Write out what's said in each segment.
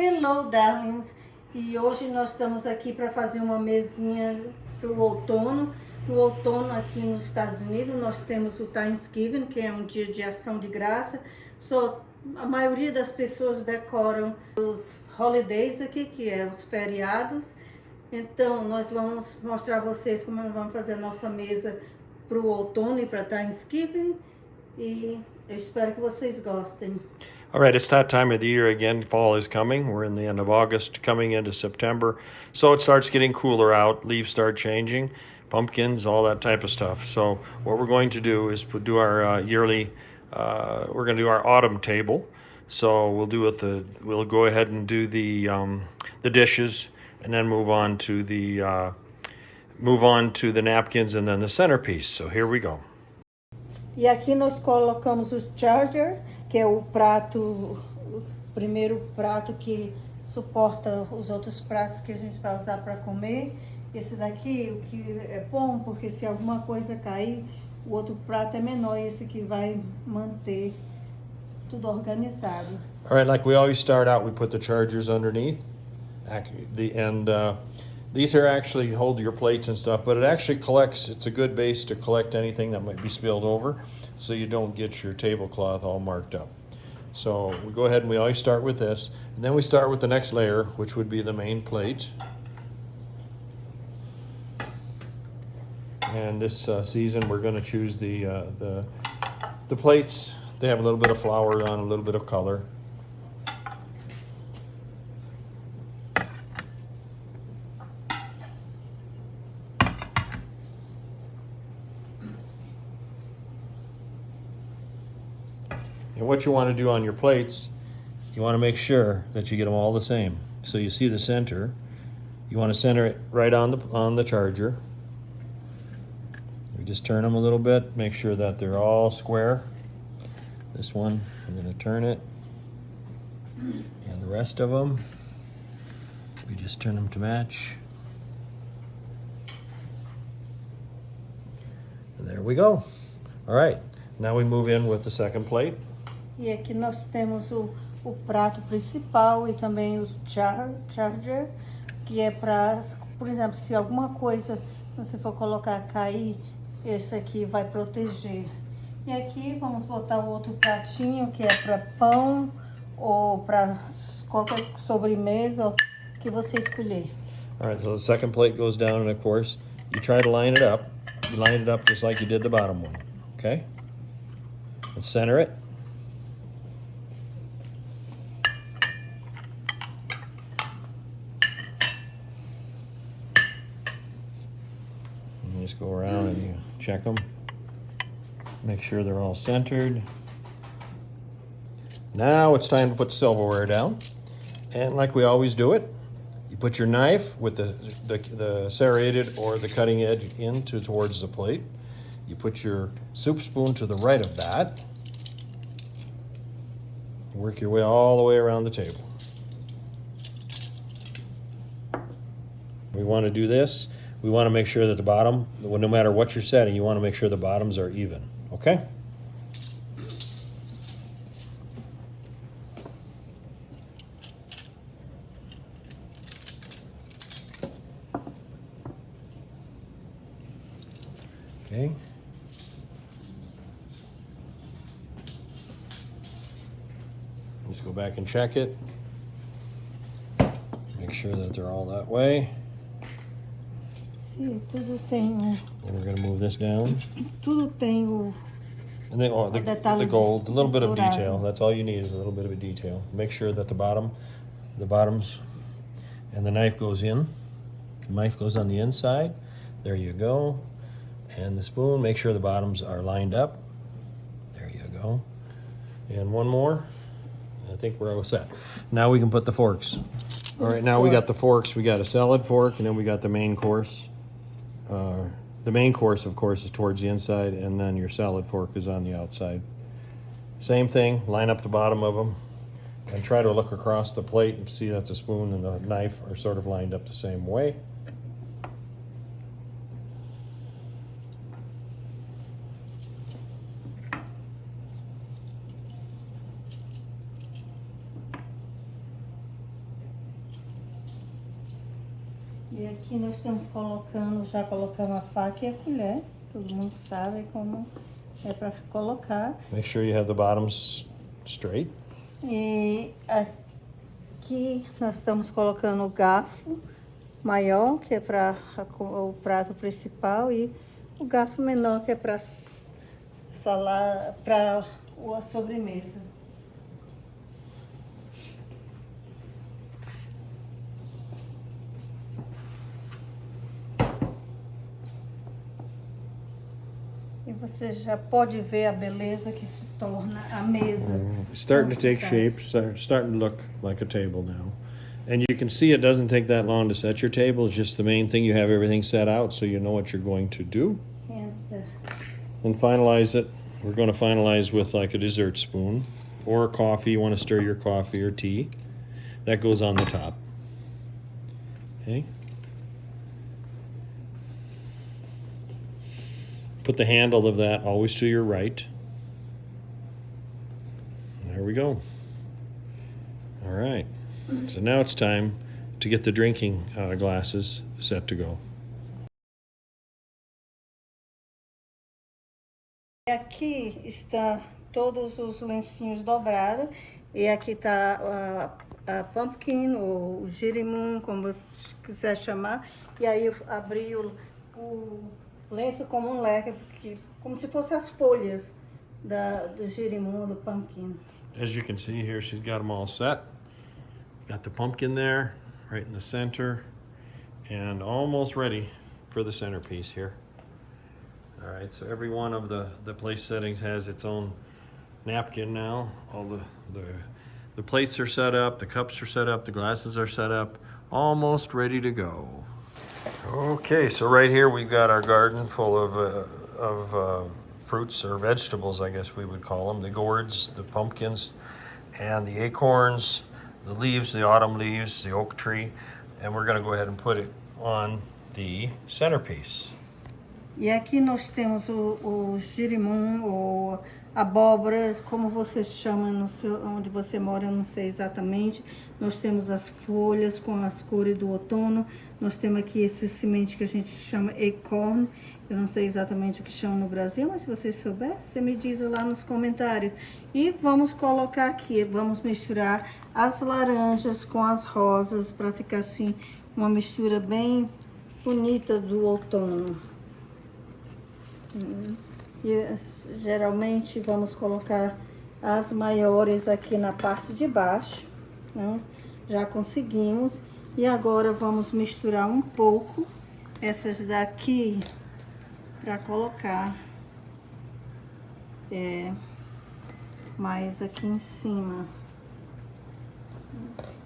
Hello, darlings! E hoje nós estamos aqui para fazer uma mesinha para o outono. No outono, aqui nos Estados Unidos, nós temos o Thanksgiving, que é um dia de ação de graça. A maioria das pessoas decoram os holidays aqui, que é os feriados. Então, nós vamos mostrar a vocês como nós vamos fazer a nossa mesa para o outono e para Thanksgiving. E eu espero que vocês gostem. All right, it's that time of the year again. Fall is coming. We're in the end of August, coming into September. So it starts getting cooler out. Leaves start changing, pumpkins, all that type of stuff. So what we're going to do is do our we're going to do our autumn table. So we'll go ahead and do the dishes, and then move on to the napkins, and then the centerpiece. So here we go. E aqui nós colocamos o charger, que é o primeiro prato que suporta os outros pratos que a gente vai usar para comer. Esse daqui, o que é bom, porque se alguma coisa cair, o outro prato é menor, e esse aqui vai manter tudo organizado. All right, like we always start out, we put the chargers underneath, these are actually hold your plates and stuff, but it actually collects. It's a good base to collect anything that might be spilled over, so you don't get your tablecloth all marked up. So we go ahead and we always start with this, and then we start with the next layer, which would be the main plate. And this season, we're going to choose the plates. They have a little bit of flour on, a little bit of color. And what you want to do on your plates, you want to make sure that you get them all the same. So you see the center. You want to center it right on the charger. We just turn them a little bit, make sure that they're all square. This one, I'm going to turn it. And the rest of them, we just turn them to match. And there we go. All right, now we move in with the second plate. E aqui nós temos o prato principal e também o charger, que é para, por exemplo, se alguma coisa você for colocar cair, esse aqui vai proteger. E aqui vamos botar o outro pratinho, que é para pão ou para qualquer sobremesa que você escolher. All right, so the second plate goes down, and of course, you try to line it up. You line it up just like you did the bottom one, okay? And center it. Just go around and you check them. Make sure they're all centered. Now it's time to put the silverware down. And like we always do it, you put your knife with the serrated or the cutting edge towards the plate. You put your soup spoon to the right of that. Work your way all the way around the table. We want to do this. We want to make sure that the bottom, no matter what you're setting, you want to make sure the bottoms are even, okay? Okay. Just go back and check it. Make sure that they're all that way. Sim, tudo tem And we're going to move this down. Tudo tem o And then the gold, a little bit of detail. That's all you need, is a little bit of a detail. Make sure that the bottoms, and the knife goes in. The knife goes on the inside. There you go. And the spoon, make sure the bottoms are lined up. There you go. And one more. I think we're all set. Now we can put the forks. All right, now we got the forks. We got a salad fork, and then we got the main course. The main course, of course, is towards the inside, and then your salad fork is on the outside. Same thing, line up the bottom of them, and try to look across the plate and see that the spoon and the knife are sort of lined up the same way. E aqui nós estamos já colocando a faca e a colher. Todo mundo sabe como é para colocar. Make sure you have the bottoms straight. E aqui nós estamos colocando o garfo maior, que é para o prato principal, e o garfo menor, que é para salada, para a sobremesa. E você já pode ver a beleza que se torna a mesa. It's starting to take shape, starting to look like a table now. And you can see it doesn't take that long to set your table. It's just the main thing, you have everything set out so you know what you're going to do. And finalize it. We're going to finalize with like a dessert spoon or coffee. You want to stir your coffee or tea. That goes on the top. Okay. Put the handle of that always to your right. There we go. All right. So now it's time to get the drinking glasses set to go. Aqui está todos os lencinhos dobrados e aqui está a pumpkin ou girimum, como você quiser chamar. E aí eu abri o lenço como um leque, como se fossem as folhas do girimum, do pumpkin. As you can see here, she's got them all set. Got the pumpkin there, right in the center, and almost ready for the centerpiece here. All right, so every one of the place settings has its own napkin now. All the plates are set up, the cups are set up, the glasses are set up, almost ready to go. Okay, so right here we've got our garden full of fruits or vegetables, I guess we would call them. The gourds, the pumpkins, and the acorns, the leaves, the autumn leaves, the oak tree, and we're going to go ahead and put it on the centerpiece. E aqui nós temos o girimum ou abóboras, como você chama onde você mora, eu não sei exatamente. Nós temos as folhas com as cores do outono. Nós temos aqui esse semente que a gente chama acorn. Eu não sei exatamente o que chama no Brasil, mas se você souber, você me diz lá nos comentários. E vamos colocar aqui, vamos misturar as laranjas com as rosas para ficar assim uma mistura bem bonita do outono. E geralmente vamos colocar as maiores aqui na parte de baixo, né? Já conseguimos. E agora vamos misturar um pouco essas daqui para colocar mais aqui em cima.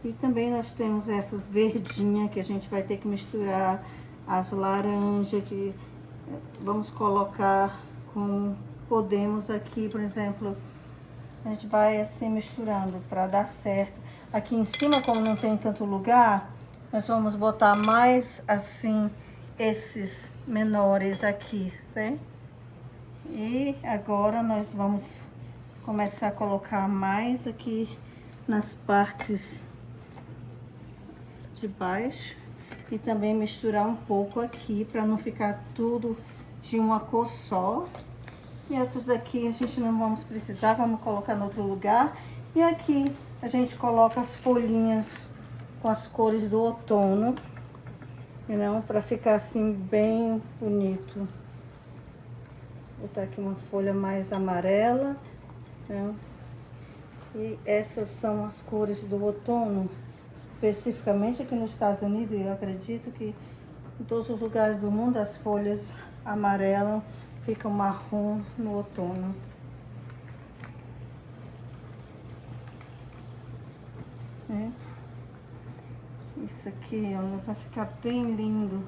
E também nós temos essas verdinhas que a gente vai ter que misturar, as laranjas que vamos colocar como podemos aqui, por exemplo. A gente vai assim misturando para dar certo. Aqui em cima, como não tem tanto lugar, nós vamos botar mais assim esses menores aqui, certo? E agora nós vamos começar a colocar mais aqui nas partes de baixo e também misturar um pouco aqui para não ficar tudo de uma cor só. E essas daqui a gente não vamos precisar, vamos colocar em outro lugar. E aqui a gente coloca as folhinhas com as cores do outono, para ficar assim bem bonito. Vou botar aqui uma folha mais amarela, né? E essas são as cores do outono, especificamente aqui nos Estados Unidos. E eu acredito que em todos os lugares do mundo as folhas amarelam, ficam marrom no outono. Isso aqui, olha, vai ficar bem lindo.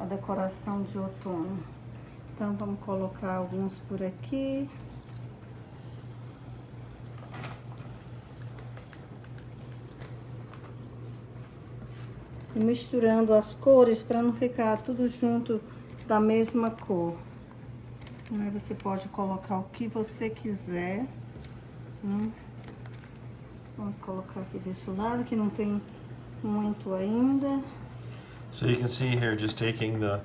A decoração de outono. Então vamos colocar alguns por aqui. E misturando as cores para não ficar tudo junto da mesma cor. Aí você pode colocar o que você quiser. Vamos colocar aqui desse lado que não tem muito ainda. So you can see here, just taking the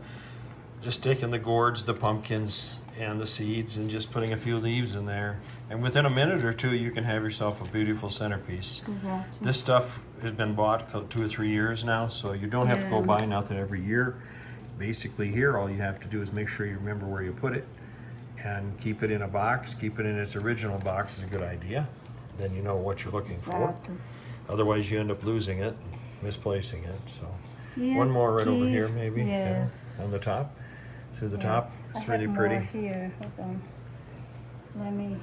gourds, the pumpkins, and the seeds, and just putting a few leaves in there. And within a minute or two, you can have yourself a beautiful centerpiece. Exato. This stuff has been bought 2 or 3 years now, so you don't have to go buy nothing every year. Basically here, all you have to do is make sure you remember where you put it and keep it in a box. Keep it in its original box is a good idea. Then you know what you're looking for. Otherwise, you end up losing it, misplacing it. So one more right over here, maybe. Yes. On the top. See the top? It's really pretty. Here, hold on. Let me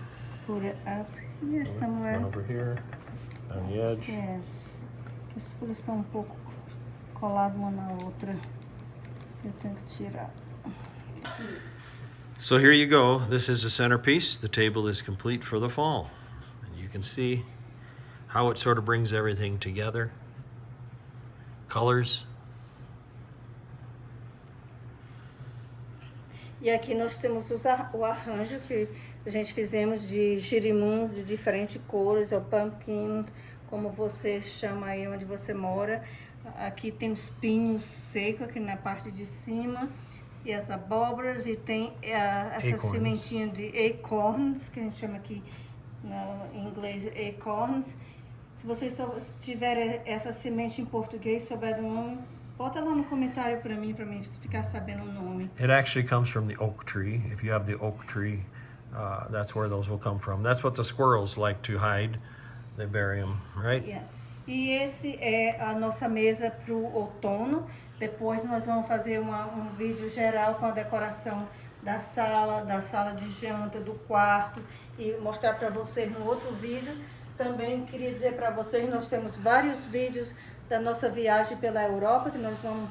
put it up here somewhere. One over here, on the edge. Yes. Esses furos estão pouco colados uma na outra. Eu tenho que tirar. So here you go. This is the centerpiece. The table is complete for the fall. And you can see how it sort of brings everything together. Colors. E aqui nós temos o arranjo que a gente fizemos de girimuns de diferentes cores, ou pumpkins, como você chama aí onde você mora. Aqui tem os pinhos secos aqui na parte de cima, e as abóboras, e tem essa sementinha de acorns, que a gente chama aqui em inglês acorns. Se vocês tiverem essa semente em português, souber do nome, bota lá no comentário para mim ficar sabendo o nome. It actually comes from the oak tree. If you have the oak tree, that's where those will come from. That's what the squirrels like to hide. They bury them, right? Yeah. E esse é a nossa mesa para o outono. Depois nós vamos fazer um vídeo geral com a decoração da sala de janta, do quarto, e mostrar para vocês no outro vídeo. Também queria dizer para vocês, nós temos vários vídeos da nossa viagem pela Europa, que nós vamos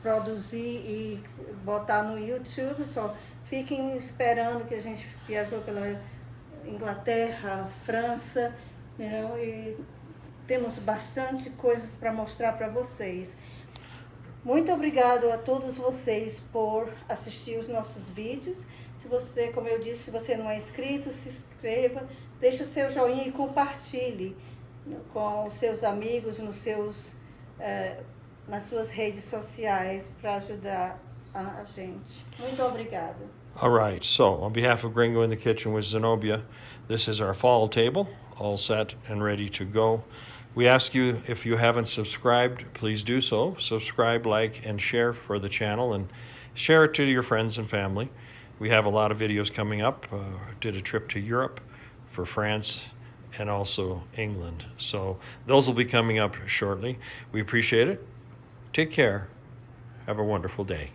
produzir e botar no YouTube. Só fiquem esperando, que a gente viajou pela Inglaterra, França, e temos bastante coisas para mostrar para vocês. Muito obrigado a todos vocês por assistir os nossos vídeos. Se você, como eu disse, se você não é inscrito, se inscreva, deixe o seu joinha e compartilhe com os seus amigos, nas suas redes sociais, para ajudar a gente. Muito obrigada. All right, so on behalf of Gringo in the Kitchen with Zenobia, this is our fall table, all set and ready to go. We ask you, if you haven't subscribed, please do so. Subscribe, like, and share for the channel, and share it to your friends and family. We have a lot of videos coming up. Did a trip to Europe, for France, and also England. So those will be coming up shortly. We appreciate it. Take care. Have a wonderful day.